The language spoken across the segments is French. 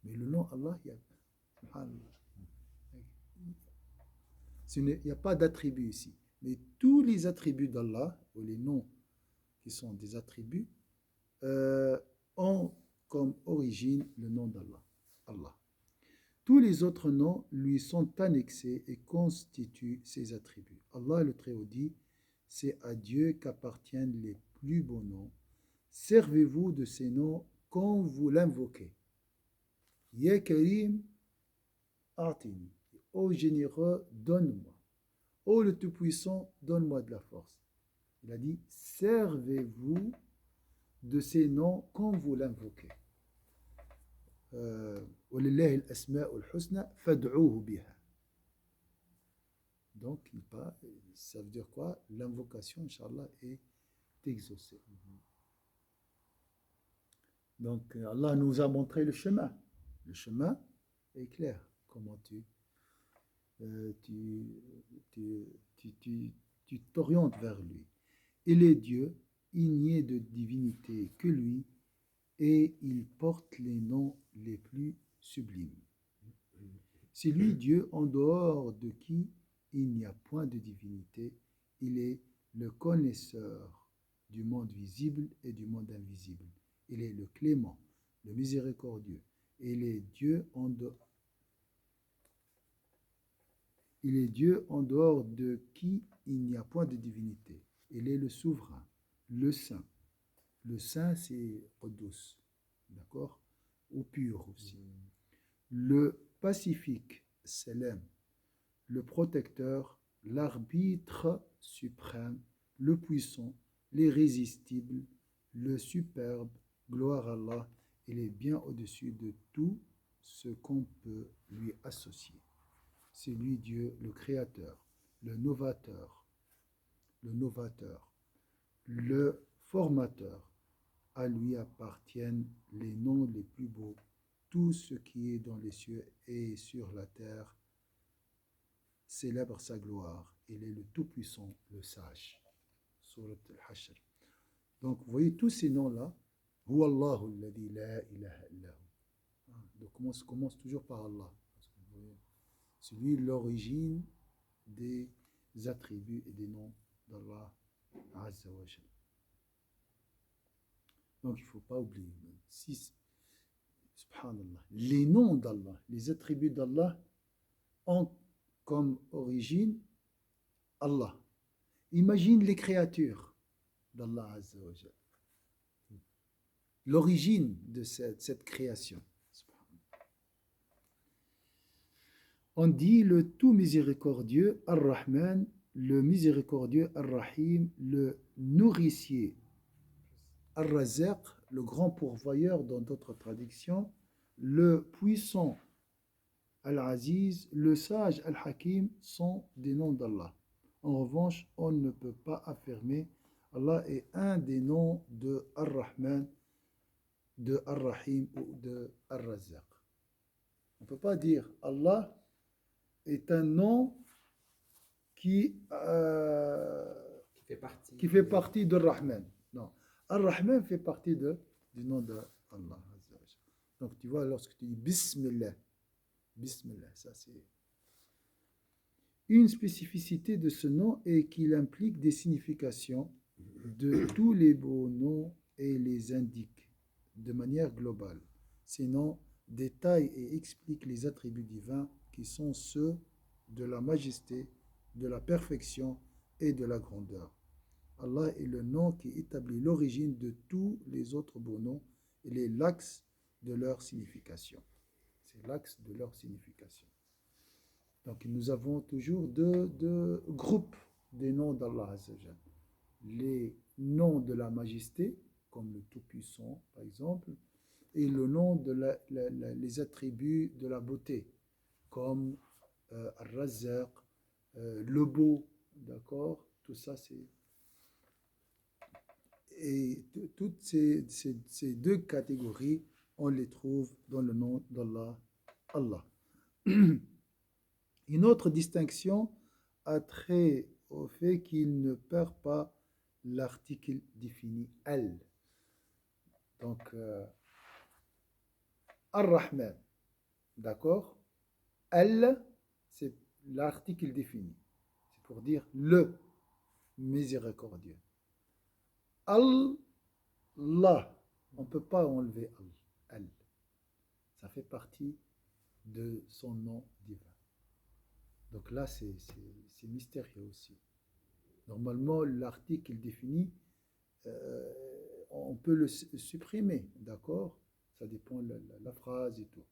Mais le nom Allah, il y a, subhanallah, il n'y a pas d'attribut ici. Mais tous les attributs d'Allah, ou les noms qui sont des attributs, euh, ont comme origine le nom d'Allah. Allah. Tous les autres noms lui sont annexés et constituent ses attributs. Allah le Très-Haut dit, c'est à Dieu qu'appartiennent les plus beaux noms. Servez-vous de ces noms quand vous l'invoquez. Ya Karim, Atini. Ô généreux, donne-moi. Ô le Tout-Puissant, donne-moi de la force. Il a dit, servez-vous de ces noms quand vous l'invoquez. ولله الأسماء الحسنى فادعوه بها. Donc, ça veut dire quoi? L'invocation, Inch'Allah, est exaucée. Donc, Allah nous a montré le chemin. Le chemin est clair. Comment tu t'orientes vers lui. Il est Dieu, il n'y a de divinité que lui, et il porte les noms les plus sublimes. C'est lui Dieu en dehors de qui il n'y a point de divinité. Il est le connaisseur du monde visible et du monde invisible. Il est le clément, le miséricordieux. Il est Dieu en dehors de qui il n'y a point de divinité. Il est le souverain, le saint. Le saint, c'est Qudus, d'accord? Ou pur aussi. Le pacifique, Salam. Le protecteur, l'arbitre suprême, le puissant, l'irrésistible, le superbe, gloire à Allah, il est bien au-dessus de tout ce qu'on peut lui associer. C'est lui Dieu, le créateur, le novateur, le formateur. À lui appartiennent les noms les plus beaux. Tout ce qui est dans les cieux et sur la terre célèbre sa gloire. Il est le Tout-Puissant, le Sage. Surat al-Hashr. Donc, vous voyez tous ces noms-là. Huwa Allahu alladhi la ilaha illahu. Donc, commence toujours par Allah. C'est lui l'origine des attributs et des noms d'Allah Azza wa Jal. Donc, il ne faut pas oublier. Subhanallah. Les noms d'Allah, les attributs d'Allah ont comme origine Allah. Imagine les créatures d'Allah Azza wa Jal. L'origine de cette création. On dit le tout miséricordieux Ar-Rahman, le miséricordieux Ar-Rahim, le nourricier Ar-Razaq, le grand pourvoyeur dans d'autres traductions, le puissant Al-Aziz, le sage Al-Hakim sont des noms d'Allah. En revanche, on ne peut pas affirmer Allah est un des noms de Ar-Rahman, de Ar-Rahim ou de Ar-Razaq. On ne peut pas dire Allah est un nom qui fait partie de Rahman. Non. Ar-Rahman fait partie du nom d'Allah. Donc tu vois, lorsque tu dis Bismillah, ça c'est... Une spécificité de ce nom est qu'il implique des significations de tous les beaux noms et les indique de manière globale. Ces noms détaillent et expliquent les attributs divins qui sont ceux de la majesté, de la perfection et de la grandeur. Allah est le nom qui établit l'origine de tous les autres beaux noms. Il est l'axe de leur signification. C'est l'axe de leur signification. Donc nous avons toujours deux groupes des noms d'Allah Azzawajal. Les noms de la majesté, comme le Tout-Puissant par exemple, et le nom les attributs de la beauté, comme Ar-Razzaq, le beau, d'accord? Tout ça c'est... Et toutes ces deux catégories, on les trouve dans le nom d'Allah, Allah. Une autre distinction a trait au fait qu'il ne perd pas l'article défini al. Donc, Ar-Rahman, d'accord? Al, c'est l'article défini. C'est pour dire le miséricordieux. Allah, on ne peut pas enlever Al. Ça fait partie de son nom divin. Donc là, c'est mystérieux aussi. Normalement, l'article défini, euh, on peut le supprimer, d'accord? Ça dépend de la phrase et tout.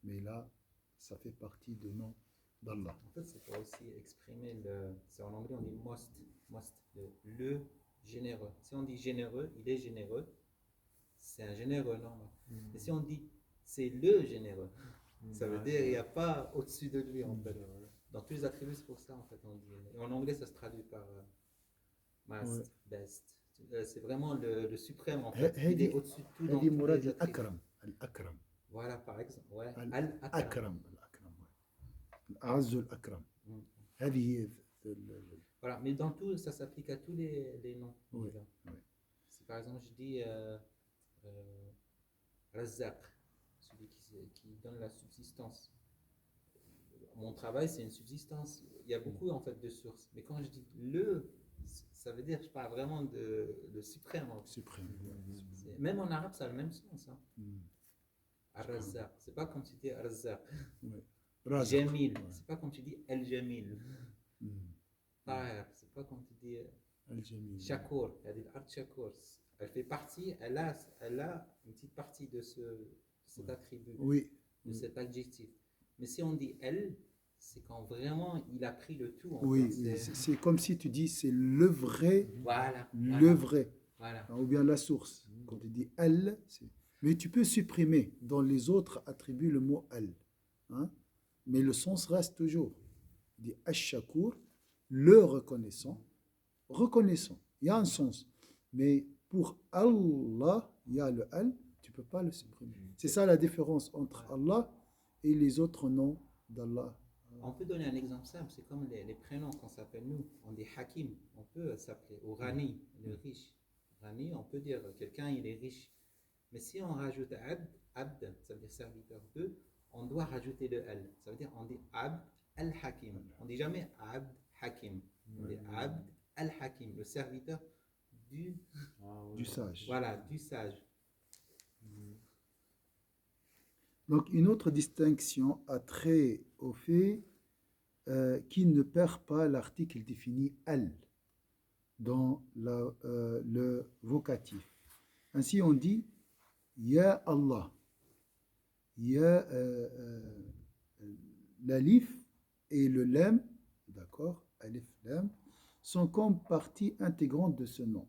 Mais là, ça fait partie de nom d'Allah. En fait, c'est pour aussi exprimer le. C'est en anglais, on dit most, le généreux. Si on dit généreux, il est généreux, c'est un généreux normal. Mais si on dit c'est le généreux, ça veut dire il n'y a pas au-dessus de lui en fait. Dans tous les attributs, c'est pour ça en fait on dit. Et en anglais, ça se traduit par Ouais. most, best. C'est vraiment le suprême en fait. Il est هذه au-dessus de tout dans هذه tous مراد les attributs. الأكرم الأكرم Voilà, par exemple. Ouais. Al-Akram. الأكرم الأعز الأكرم Mm. هذه هي Voilà, mais dans tout, ça s'applique à tous les noms. oui, divins. oui. Si par exemple je dis Razzaq, celui qui donne la subsistance. Mon travail, c'est une subsistance. Il y a beaucoup en fait de sources. Mais quand je dis le, ça veut dire que je parle vraiment de le suprême. En fait. Suprême. Même en arabe, ça a le même sens. Hein. Mm. Ar-Razzaq, c'est pas comme tu dis Razzaq. Oui. Razak. Jamil, Ouais. c'est pas comme tu dis El Jamil. Mm. Tahir, c'est pas comme tu dis Al-Jamil. Shakur. Il y a des art Shakur. Elle fait partie, elle a une petite partie de cet attribut, Oui. de cet adjectif. Mais si on dit elle, c'est quand vraiment il a pris le tout. En Oui, fait. oui. C'est comme si tu dis c'est le vrai, Voilà. le vrai, Voilà. ou bien la source. Quand tu dis al, mais tu peux supprimer dans les autres attributs le mot al, hein? Mais le sens reste toujours. Il dit ash-shakur, le reconnaissant, reconnaissant. Il y a un sens, mais pour Allah, il y a le al, tu peux pas le supprimer. C'est ça la différence entre Allah et les autres noms d'Allah. On peut donner un exemple simple, c'est comme les prénoms qu'on s'appelle nous. On dit Hakim, on peut s'appeler, ou Rani, le riche. Rani, on peut dire quelqu'un il est riche. Mais si on rajoute Abd, ça veut dire serviteur de, on doit rajouter le Al. Ça veut dire on dit Abd al-Hakim. On dit jamais Abd Hakim. On dit Abd al-Hakim, le serviteur du sage. Voilà, du sage. Donc une autre distinction a trait au fait qu'il ne perd pas l'article défini al dans le vocatif. Ainsi on dit Ya Allah. Ya l'alif et le lam, d'accord, alif lam, sont comme partie intégrante de ce nom.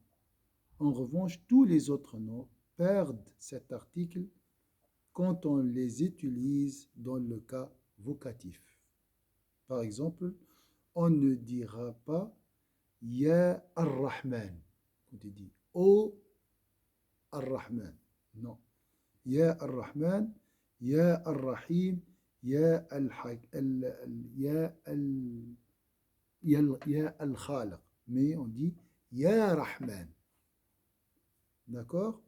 En revanche, tous les autres noms perdent cet article quand on les utilise dans le cas vocatif. Par exemple, on ne dira pas Ya Ar-Rahman. Quand tu dis O Ar-Rahman. Non. Ya Ar-Rahman, Ya Ar-Rahim, Ya Al-Khaliq. Mais on dit Ya Rahman. D'accord?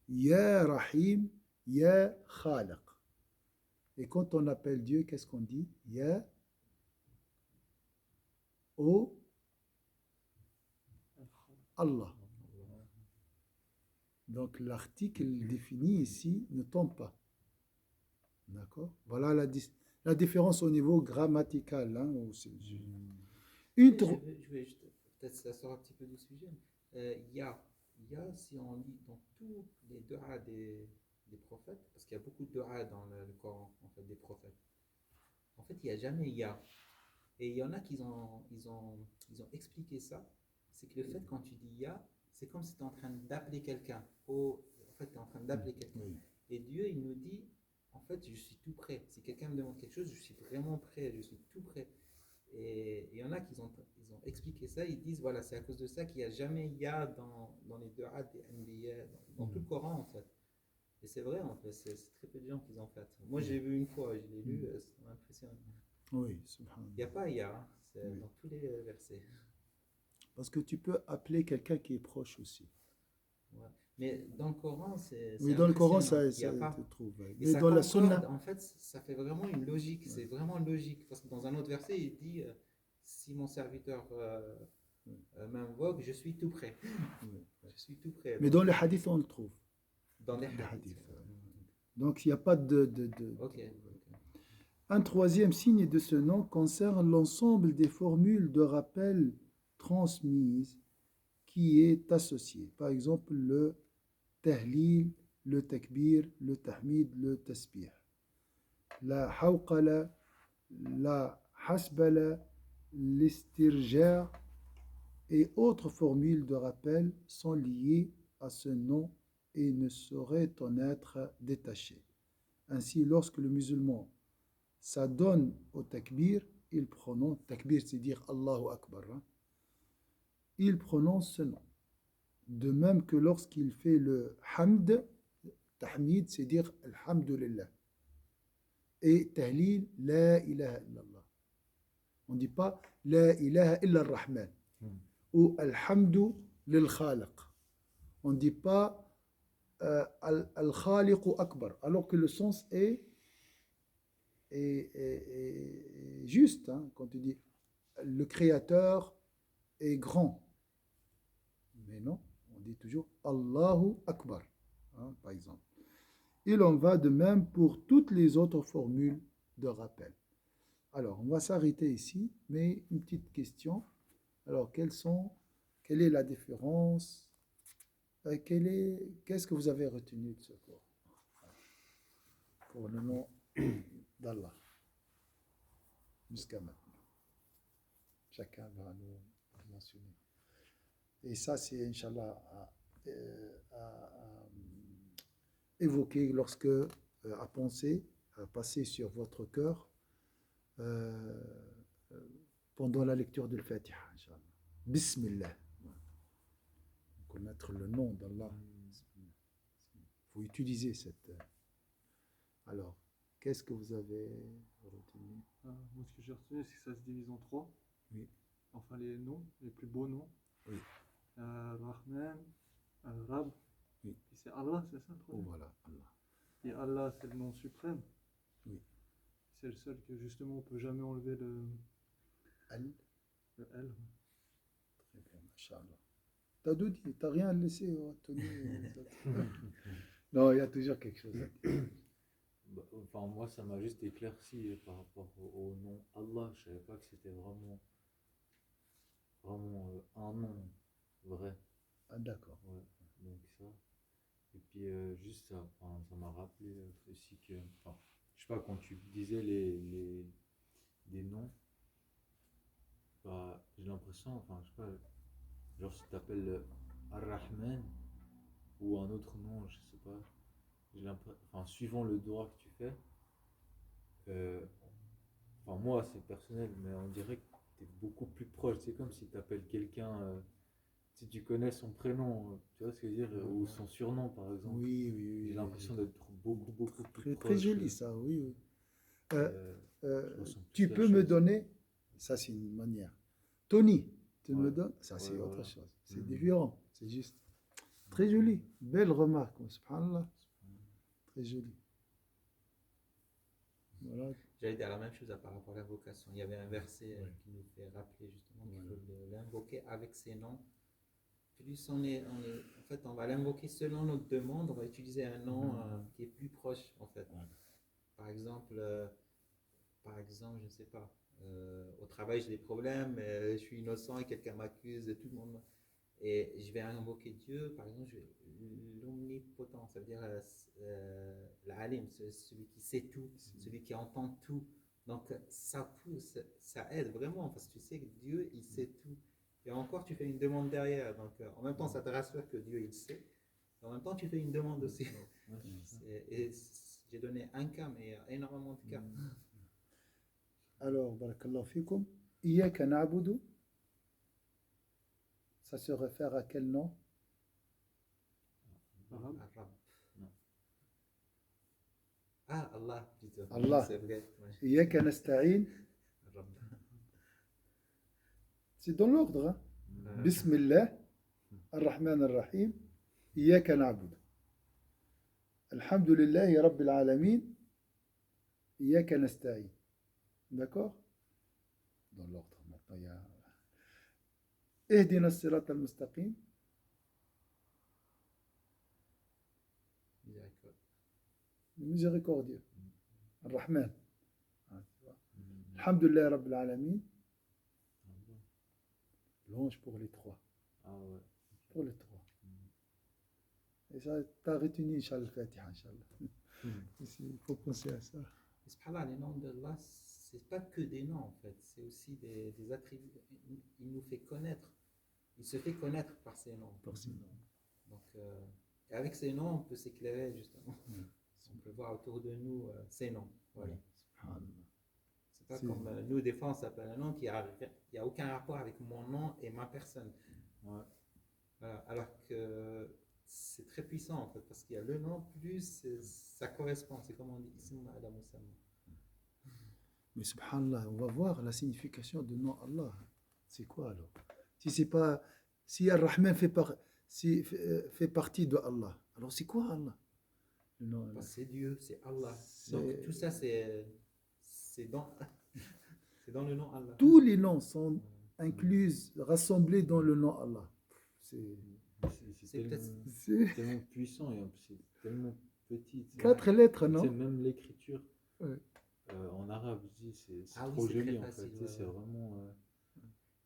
Ya Rahim, Ya Khaliq. Et quand on appelle Dieu, qu'est-ce qu'on dit? Ya O Allah. Donc l'article défini ici ne tombe pas. D'accord? Voilà la différence au niveau grammatical. Hein, Je vais juste, peut-être ça sort un petit peu du sujet. Ya, si on lit dans tous les du'a des prophètes, parce qu'il y a beaucoup de du'a dans le Coran, en fait, des prophètes. En fait, il n'y a jamais Ya. Et il y en a qui ils ont expliqué ça. C'est que le fait quand tu dis Ya, c'est comme si tu es en train d'appeler quelqu'un. En fait, tu es en train d'appeler quelqu'un. Oui. Et Dieu, il nous dit, en fait, je suis tout prêt. Si quelqu'un me demande quelque chose, je suis vraiment prêt, je suis tout prêt. Et il y en a qui ont expliqué ça, ils disent, voilà, c'est à cause de ça qu'il n'y a jamais Ya dans les du'a des Anbiya, dans tout le Coran, en fait. Et c'est vrai, en fait, c'est très peu de gens qui ont fait. Moi, j'ai vu une fois, je l'ai lu, ça m'a impressionné. Oui, subhanallah. Il n'y a pas Ya, c'est dans tous les versets. Parce que tu peux appeler quelqu'un qui est proche aussi. Ouais. Mais dans le Coran, c'est Oui, dans le Coran, impressionnant. ça, Il y a ça pas. te trouve. Ouais. Et Mais ça dans la concorde, Sunna, en fait, ça fait vraiment une logique. ouais, C'est vraiment logique. Parce que dans un autre verset, il dit si mon serviteur m'invoque, je suis tout prêt. ouais, ouais. Je suis tout prêt. Mais dans les hadiths, on le trouve. Dans les Les hadiths. hadiths. Donc, il n'y a pas Ok. Un troisième signe de ce nom concerne l'ensemble des formules de rappel transmises qui est associé. Par exemple, le tahlil, le takbir, le tahmid, le tasbih. La hawqala, la hasbala, l'istirja et autres formules de rappel sont liées à ce nom et ne sauraient en être détachées. Ainsi, lorsque le musulman s'adonne au takbir, il prononce, takbir c'est dire Allahu Akbar, hein, il prononce ce nom. De même que lorsqu'il fait le hamd, tahmid c'est dire alhamdulillah. Et tahlil, la ilaha illallah. On ne dit pas la ilaha illa rahman ou alhamdu lil khaliq. On ne dit pas al-khaliqu akbar, alors que le sens est juste, hein, quand tu dis le créateur est grand. Mais non, on dit toujours Allahu akbar, hein, par exemple. Il en va de même pour toutes les autres formules de rappel. Alors, on va s'arrêter ici, mais une petite question. Alors, quelle est la différence? Qu'est-ce que vous avez retenu de ce cours pour le nom d'Allah jusqu'à maintenant? Chacun va nous mentionner. Et ça, c'est, Inch'Allah, à évoquer lorsque, à penser, à passer sur votre cœur pendant la lecture de l'Fatiha, Inch'Allah. Bismillah. Connaître le nom d'Allah. Il faut utiliser cette. Alors, qu'est-ce que vous avez retenu? Moi, ce que j'ai retenu, c'est que ça se divise en trois. Oui. Enfin, les noms, les plus beaux noms. Oui. Rahman, Al-Rab. Oui. Et c'est Allah, c'est ça le Oh, troisième. voilà, Allah. Et Allah, c'est le nom suprême. Oui. C'est le seul que justement on peut jamais enlever le Al. le L. Très bien, Inch'Allah. T'as tout dit, t'as rien laissé, Tony. Non, il y a toujours quelque chose à dire. Enfin, moi, ça m'a juste éclairci par rapport au nom Allah. Je savais pas que c'était vraiment un nom vrai. Ah, d'accord. Ouais, donc ça. Et puis, juste ça, enfin, ça m'a rappelé aussi que, enfin, je sais pas, quand tu disais des noms, bah, j'ai l'impression, enfin, je sais pas, genre si tu t'appelles Ar-Rahman ou un autre nom, je sais pas, j'ai l'impression, enfin, suivant le droit que tu fais, euh, enfin, moi, c'est personnel, mais on dirait que tu es beaucoup plus proche. C'est comme si tu appelles quelqu'un, si tu connais son prénom, tu vois ce que je veux dire, ou son surnom, par exemple. Oui, oui, oui. J'ai l'impression d'être beaucoup plus Très, proche. très joli ça, oui, oui. Je ressens Tu plus la peux me chose. donner, ça c'est une manière. Tony, tu me Ouais. donnes, ça c'est Ouais, autre voilà. chose. C'est Mhm. différent, c'est juste. Très joli, belle remarque, subhanallah. Très joli. Voilà. J'allais dire la même chose par rapport à l'invocation. Il y avait un verset Ouais. qui nous fait rappeler justement qu'il Voilà. faut l'invoquer avec ses noms. Plus en fait, on va l'invoquer selon notre demande. On va utiliser un nom qui est plus proche, en fait. Voilà. Par exemple, je ne sais pas. Au travail, j'ai des problèmes, je suis innocent et quelqu'un m'accuse, tout le monde. Et je vais invoquer Dieu, par exemple, l'omnipotent, ça veut dire l'alim, celui qui sait tout, celui qui entend tout. Donc ça pousse, ça aide vraiment, parce que tu sais que Dieu, il sait tout. Et encore, tu fais une demande derrière. Donc en même temps, ça te rassure que Dieu, il sait. Et en même temps, tu fais une demande aussi. Ouais, c'est ça. Et j'ai donné un cas, mais il y a énormément de cas. Alors, barakallahu fikum. Iyaka na'budu. Ça se réfère à quel nom? Arabe. Arab. Non. Ah, Allah, plutôt. Allah. C'est vrai. Ouais. Iyaka nasta'in. Arab. C'est dans l'ordre. Hein? Bismillah, ar-Rahman ar-Rahim. إياك نعبد. Alhamdulillahi Rabbil Alamin, إياك نستعين. D'accord? Dans l'ordre, maintenant, il y a اهدنا الصراط المستقيم. Miséricorde. Miséricordieux. Ar-Rahman. Ah, tu vois. Mhm. Alhamdulillah Rabbil Alamin. Ah bon. Louange pour les trois. Ah ouais. Pour les trois. Mhm. Et ça, t'as retenu, Inch'Allah, Fatiha, Inch'Allah. Mhm. Il faut penser à ça. Et subhanallah, les noms d'Allah, c'est pas que des noms en fait, c'est aussi des attributs. Il nous fait connaître, il se fait connaître par ses noms. Par ces noms. Donc, et avec ces noms, on peut s'éclairer justement. Ouais. On peut voir autour de nous ces noms. Voilà. Subhanallah. C'est pas C'est- comme nous, des fois, on s'appelle un nom qui a, il n'y a aucun rapport avec mon nom et ma personne. Ouais. Voilà. Alors que c'est très puissant en fait, parce qu'il y a le nom plus ça correspond. C'est comme on dit Ism Adam Musamma. Mais subhanallah, on va voir la signification du nom Allah. C'est quoi alors? Si c'est pas, si Ar-Rahman fait partie de Allah, alors c'est quoi Allah? Le nom Allah. Parce que c'est Dieu, c'est Allah. C'est- Donc tout ça, c'est dans, c'est dans le nom Allah. Tous les noms sont inclus, rassemblés dans le nom Allah. C'est C'est C'est peut-être- c'est tellement puissant et en plus c'est tellement petit. tu sais. 4 lettres, Tu sais, non? même l'écriture Ouais. en arabe, je dis, c'est Ah oui, trop c'est joli très en fait. facile, Tu sais, ouais, c'est ouais. vraiment.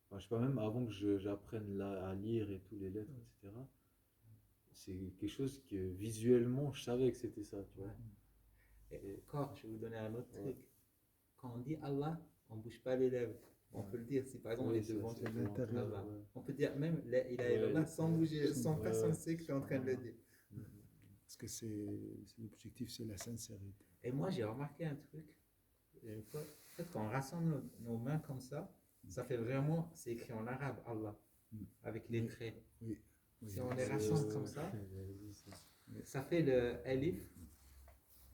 Enfin, je sais pas, même avant que j'apprenne à lire et tous les lettres, etc. C'est quelque chose que visuellement je savais que c'était ça, tu vois. Ouais. Et encore, je vais vous donner un autre Ouais. truc. Quand on dit Allah, on ne bouge pas les lèvres. On Ouais. peut le dire si par exemple on Oui, est ça, devant c'est quelqu'un. l'intérieur, Allah. ouais. On peut dire même la ilaha Ouais, illallah sans ouais. bouger, sans Ouais. personne sait que tu es en train de le dire. Parce que l'objectif, c'est la sincérité. Et moi j'ai remarqué un truc. Une fois, en fait, quand on rassemble nos mains comme ça fait vraiment, c'est écrit en arabe Allah, avec les Oui. traits. Oui. Oui. Si on les rassemble comme ça, J'avais vu ça. ça fait le alif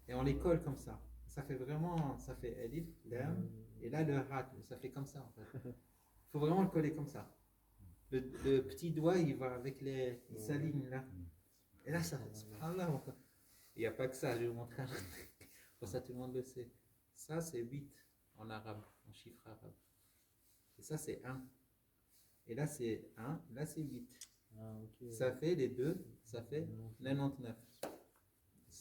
et on les colle comme ça. Ça fait vraiment, ça fait alif, lam, et là le rat, ça fait comme ça en fait. Il faut vraiment le coller comme ça. Le petit doigt, il va avec il s'aligne là. Et là, ça fait subhanallah. Il n'y a pas que ça, je vais vous montrer un autre truc. Pour ça, tout le monde le sait. Ça, c'est 8 en arabe, en chiffre arabe. Et ça, c'est 1. Et là, c'est 1, là, c'est 8. Ah, ok. Ça fait les deux, ça fait 99.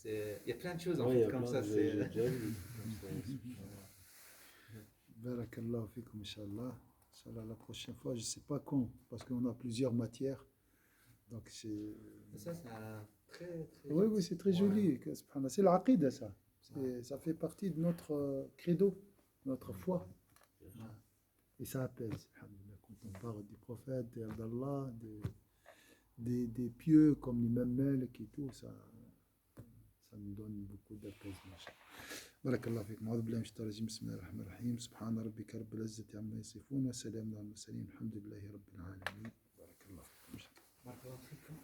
Il y a plein de choses en Ouais, il y fait a comme plein ça. de- C'est j'ai déjà vu comme ça, subhanallah. Barakallahu fikum, Inch'Allah. Inch'Allah, la prochaine fois, je ne sais pas quand, parce qu'on a plusieurs matières. Donc, c'est. ça, c'est un très très. Oui, oui, c'est très Ouais. joli. Subhanallah. C'est l'aqida, ça. Ça fait partie de notre credo, notre foi. Ouais. Et ça apaise. Alhamdulillah. Quand on parle du prophète, d'Allah, des pieux comme l'imam Malik et tout, ça nous donne beaucoup d'apaisement. بارك الله فيكم أعوذ بالله من الشيطان الرجيم بسم الله الرحمن الرحيم سبحان ربك رب العزة عما يصفون وسلام على المرسلين الحمد لله رب العالمين بارك الله فيكم Barakallahu fikum.